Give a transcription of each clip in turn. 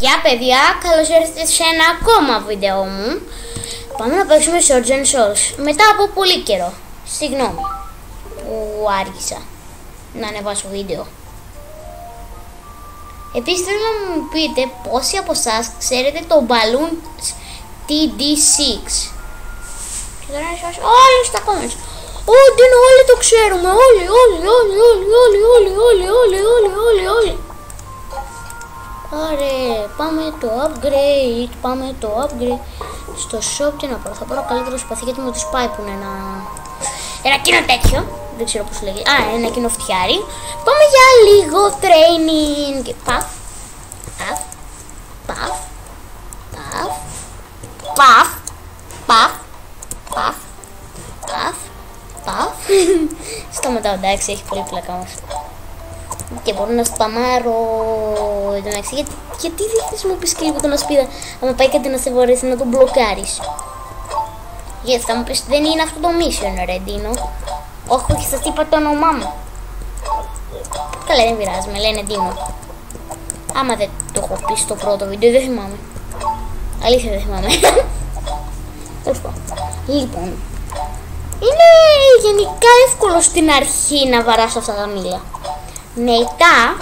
Γεια παιδιά, καλώς ήρθατε σε ένα ακόμα βίντεο μου. Πάμε να παίξουμε Swords and Souls μετά από πολύ καιρό. Συγγνώμη που άργησα να ανεβάσω βίντεο. Επίσης θέλω να μου πείτε πόσοι από εσάς ξέρετε το Balloon TD6. Και τώρα να σας όλοι στα comments. Όλοι το ξέρουμε, όλοι. Ωραία, πάμε το upgrade. Στο shop τι να πάρω, θα πάρω καλύτερο σπαθί γιατί μου τους πάει που είναι ένα κοινό τέτοιο. Δεν ξέρω πώς λέγεται, ένα κοινό φτιάρι. Πάμε για λίγο training. Παφ. Σταματάω, εντάξει, έχει πολύ πλάκα μας. Και μπορώ να σπαμάρω εντάξει, γιατί δεν χρησιμοποιείς και λίγο τον ασπίδα άμα πάει κάτι να σε βαρέσει να τον μπλοκάρεις. Γιατί θα μου πεις δεν είναι αυτό το mission ρε Ντίνο. Όχι, σας είπα το όνομά μου. Καλά, δεν πειράζει, με λένε Ντίνο. Άμα δεν το έχω πει στο πρώτο βίντεο δεν θυμάμαι. Αλήθεια δεν θυμάμαι. Λοιπόν, είναι γενικά εύκολο στην αρχή να βαράσω αυτά τα μήλα. Μετά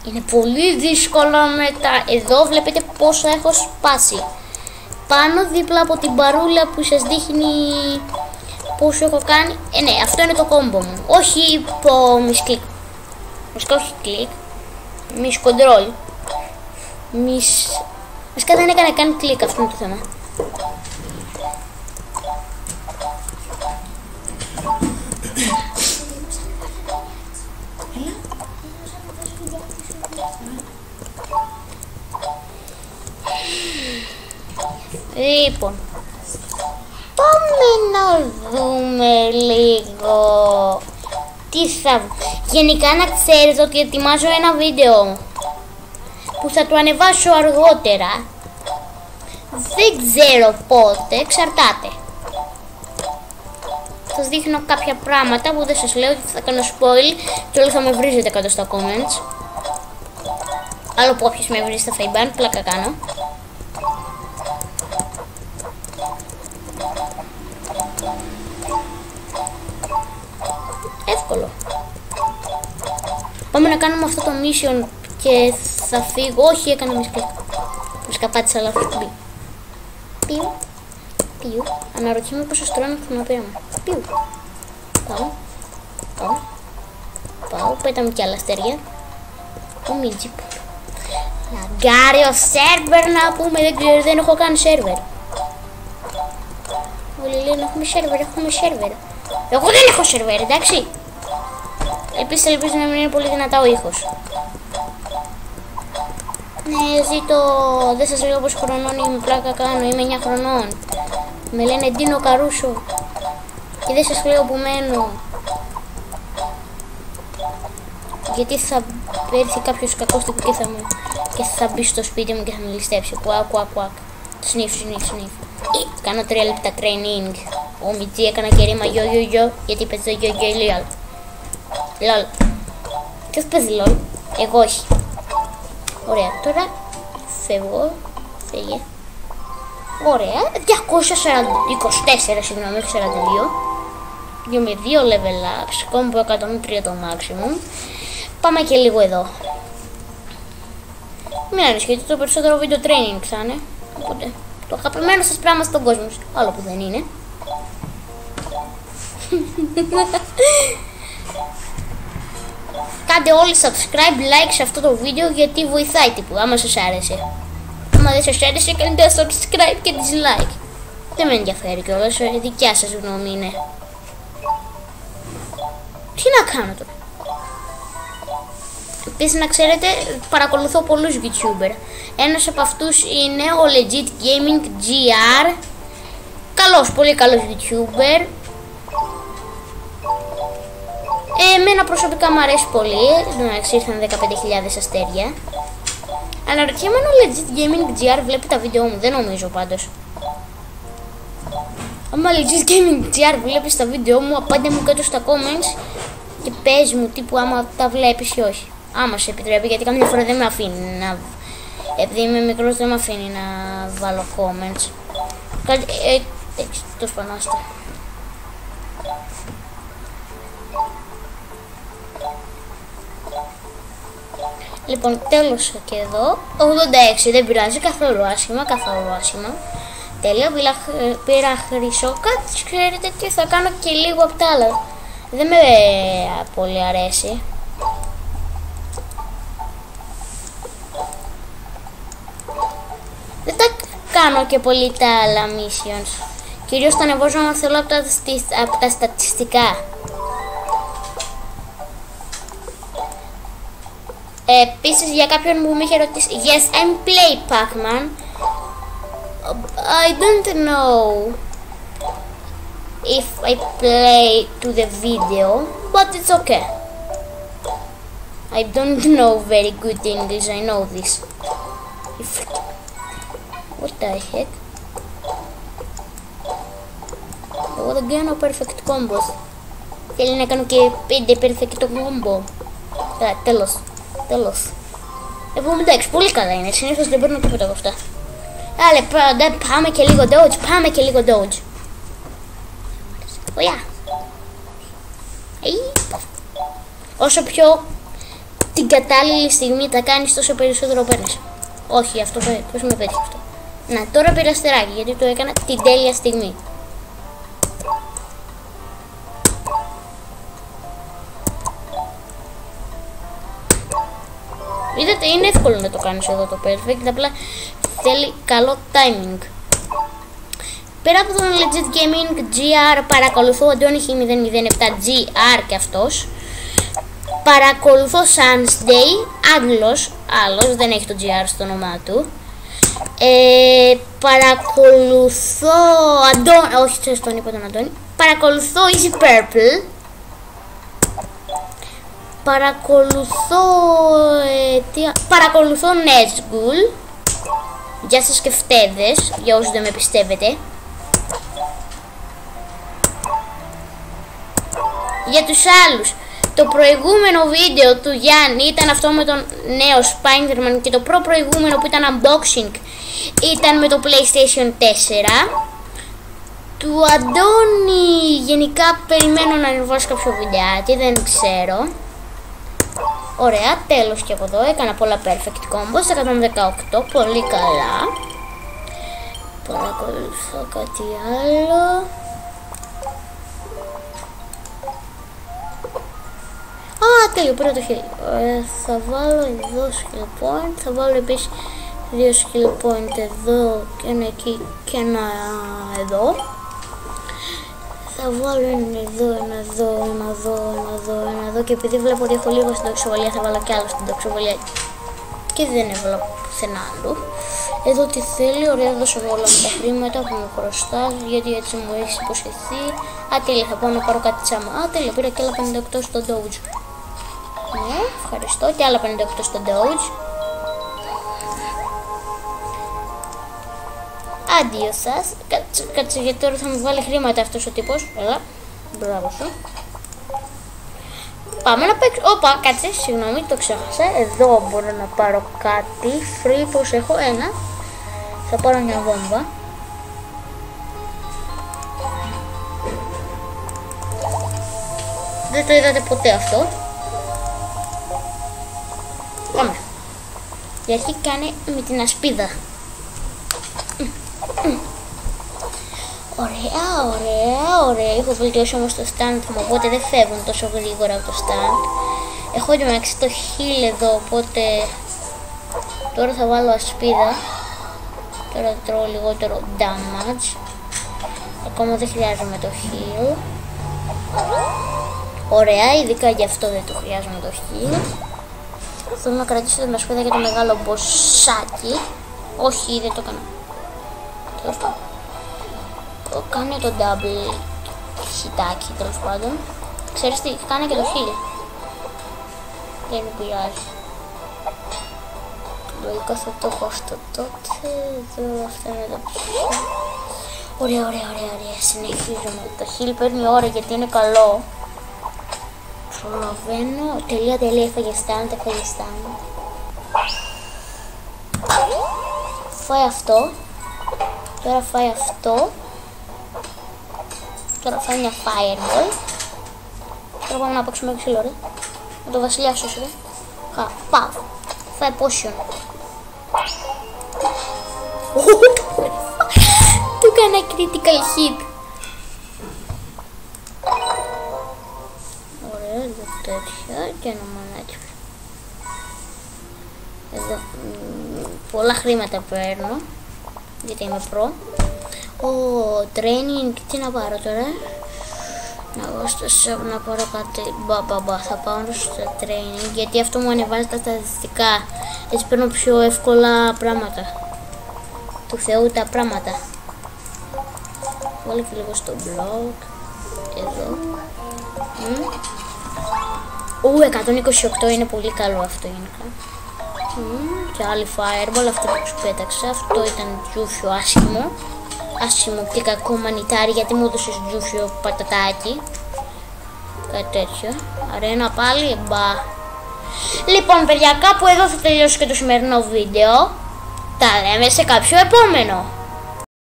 είναι πολύ δύσκολο μετά. Εδώ βλέπετε πόσο έχω σπάσει. Πάνω δίπλα από την παρούλα που σας δείχνει πόσο έχω κάνει. Ναι, αυτό είναι το κόμπο μου. Όχι το μισκλικ. Όχι κλικ. Μισκοντρόλ. Βασικά δεν έκανε καν κλικ, αυτό είναι το θέμα. Λοιπόν, πάμε να δούμε λίγο τι θα... Γενικά να ξέρετε ότι ετοιμάζω ένα βίντεο που θα το ανεβάσω αργότερα. Δεν ξέρω πότε, εξαρτάται. Σας δείχνω κάποια πράγματα που δεν σας λέω ότι θα κάνω spoil και όλοι θα με βρίζετε κάτω στα comments. Άλλο που όποιος με βρίζει στα Facebook, πλάκα κάνω. Εύκολο. Πάμε να κάνουμε αυτό το mission και θα φύγω. Όχι, έκανα μισκλικ. Σκαπάτησα λάθος κουμπί. Πιου. Αναρωτιέμαι πόσο στρώνει το χρονοπήρα μου. Πιου. Πάω. Πέταμε κι άλλα αστέρια. Ο Μίτζιπ. Λαγκάριο σερβερ να πούμε. Δεν έχω κάνει σερβερ. Όλοι λένε έχουμε σερβερ. Εγώ δεν έχω σερβέρ, εντάξει. Επίσης ελπίζω να μην είναι πολύ δυνατά ο ήχος. Ναι, ζήτω, δεν σας λέω πόσο χρονών είμαι, πλάκα κάνω, είμαι 9 χρονών. Με λένε Ντίνο Καρούσο. Και δεν σας λέω που μένω. Γιατί θα έρθει κάποιος κακός τύπου και θα μπει στο σπίτι μου και θα με ληστέψει. Κουακ. Σνιφ. Κάνω 3 λεπτά training. Ο Μιτζή έκανα και ρήμα γιο γιατί παίζει γιο λολ. Ποιος παίζει λολ? Εγώ όχι. Ωραία, τώρα φεύγω. Φύγε. Ωραία, 224 συγγνώμη, 42. Και με 2 level ups, κόμπο 103 το maximum. Πάμε και λίγο εδώ. Μην ανησυχείτε, το περισσότερο βίντεο training θα είναι. Οπότε το αγαπημένο σας πράγμα στον κόσμο, άλλο που δεν είναι. Κάντε όλοι subscribe, like σε αυτό το βίντεο γιατί βοηθάει τύπου, άμα σας άρεσε. Άμα δεν σας άρεσε κάντε subscribe και dislike. Δεν με ενδιαφέρει κιόλας, δικιά σας γνώμη είναι. Τι να κάνω τώρα? Επίσης να ξέρετε, παρακολουθώ πολλούς YouTuber. Ένας από αυτούς είναι ο Legit Gaming GR. Πολύ καλός YouTuber. Εμένα προσωπικά μου αρέσει πολύ. Εντάξει, ήρθαν 15.000 αστέρια. Αναρωτιέμαι αν ο Legit Gaming GR βλέπει τα βίντεο μου. Δεν νομίζω πάντως. Άμα Legit Gaming GR βλέπεις τα βίντεο μου, απάντε μου κάτω στα comments και πες μου τύπου άμα τα βλέπεις ή όχι. Άμα σε επιτρέπει, γιατί καμιά φορά δεν με αφήνει να Επειδή είμαι μικρός δεν με αφήνει να βάλω comments. Κάτι, το σπανάστε. Λοιπόν, τέλος και εδώ. 86, δεν πειράζει, καθόλου άσχημα, καθόλου άσχημα. Τέλεια, πήρα χρυσό. Κάτι ξέρετε τι, θα κάνω και λίγο απ' τα άλλα. Δεν με πολύ αρέσει. Δεν τα κάνω και πολύ τα άλλα missions. Κυρίως τα ανεβάζω αν θέλω από τα στατιστικά. Επίσης για κάποιον που με είχε ρωτήσει, yes, I'm play Pac-Man. I don't know if I play to the video, but it's okay. I don't know very good English, I know this. What the heck? Εγώ δεν κάνω perfect combos. Θέλει να κάνω και 5 perfect combo. Τέλος. Εντάξει, πολύ καλά είναι. Συνήθως δεν παίρνω τίποτα από αυτά. Άρα, πάμε και λίγο dodge. Ωραία. Όσο πιο την κατάλληλη στιγμή τα κάνεις, τόσο περισσότερο παίρνεις. Όχι, αυτό πώς με πέτυχε αυτό. Να, τώρα πήρα αστεράκι, γιατί το έκανα την τέλεια στιγμή. Είδατε, είναι εύκολο να το κάνεις εδώ το perfect, απλά θέλει καλό timing. Πέρα από τον Legit Gaming GR παρακολουθώ Αντώνη H007 GR και αυτός. Παρακολουθώ Sunsday, άλλος, δεν έχει το GR στο όνομά του. Παρακολουθώ Αντώνη, όχι θες τον είπα τον Αντώνη. Παρακολουθώ Easy Purple. Παρακολουθώ Nezgul. Γεια σας και φτέδες, για όσους δεν με πιστεύετε. Για τους άλλους, το προηγούμενο βίντεο του Γιάννη ήταν αυτό με τον νέο Spider-Man και το προηγούμενο που ήταν unboxing ήταν με το PlayStation 4. Του Αντώνη γενικά περιμένω να ανεβάσει κάποιο βιντεάκι, δεν ξέρω. Ωραία, τέλος και από εδώ, έκανα πολλά perfect combos, 118, πολύ καλά. Παρακολουθώ κάτι άλλο. Τέλειο, πήρα το χέρι. Θα βάλω εδώ skill point, θα βάλω επίσης 2 skill point εδώ και ένα εκεί και ένα εδώ. Θα βάλω ένα εδώ και επειδή βλέπω ότι έχω λίγο στην τοξοβολία θα βάλω κι άλλο στην τοξοβολία και δεν έβαλα πουθενά άλλου. Εδώ τι θέλει, ωραία, δώσω όλα με τα χρήματα που με χρωστάς γιατί έτσι μου έχεις υποσχεθεί. Τέλεια, θα πάω να πάρω κάτι τσάμα. Τέλεια, πήρα και άλλα 58 στο Doge. Ναι, ευχαριστώ, και άλλα 58 στο Doge. Αντίο σας. Κάτσε γιατί τώρα θα μου βάλει χρήματα αυτός ο τύπος. Έλα, μπράβο σου. Πάμε να παίξω. Όπα, κάτσε, συγγνώμη, το ξέχασα. Εδώ μπορώ να πάρω κάτι. Free, πως έχω ένα. Θα πάρω μια βόμβα. Δεν το είδατε ποτέ αυτό. Πάμε. Η αρχή κάνει με την ασπίδα. Ωραία. Έχω βελτιώσει όμως το stand μου, οπότε δεν φεύγουν τόσο γρήγορα από το stand. Έχω εντωμεταξύ το heal εδώ, οπότε τώρα θα βάλω ασπίδα. Τώρα τρώω λιγότερο damage. Ακόμα δεν χρειάζομαι το heal. Ωραία, ειδικά γι' αυτό δεν το χρειάζομαι το heal. Θέλω να κρατήσω την ασπίδα για το μεγάλο μποσάκι. Όχι, δεν το έκανα. Τέλος πάντων. Κάνε το double χιτάκι, τέλος πάντων. Ξέρεις τι, κάνε και το heal. Δεν μου πειράζει. Λογικά θα το έχω αυτό τότε. Εδώ αυτά είναι τα ψυχή. Ωραία. Συνεχίζουμε. Το heal παίρνει ώρα γιατί είναι καλό. Προλαβαίνω. Τελεία, έφαγε stand. φάει αυτό. Τώρα φάει αυτό. Τώρα φάει μια fireball. Τώρα πάμε να παίξουμε ξύλο, ρε. Με το βασιλιά σου, ρε. Πάω. Φάει potion. Του έκανα critical hit. Ωραία, εδώ τέτοια και ένα μανάκι. Εδώ πολλά χρήματα παίρνω γιατί είμαι προ. Training, τι να πάρω τώρα? Να πάρω κάτι. Θα πάω στο training γιατί αυτό μου ανεβάζει τα στατιστικά. Έτσι παίρνω πιο εύκολα πράγματα. Του Θεού τα πράγματα. Βάλω και λίγο στο blog. Εδώ. 128 είναι πολύ καλό αυτό γενικά. Και άλλη fireball, αυτή που σου πέταξα. Αυτό ήταν τζούφιο άσχημο. Άσχημο και κακό μανιτάρι γιατί μου έδωσες τζούφιο πατατάκι. Κάτι τέτοιο. Αρένα πάλι, μπα. Λοιπόν παιδιά, κάπου εδώ θα τελειώσει και το σημερινό βίντεο. Τα λέμε σε κάποιο επόμενο.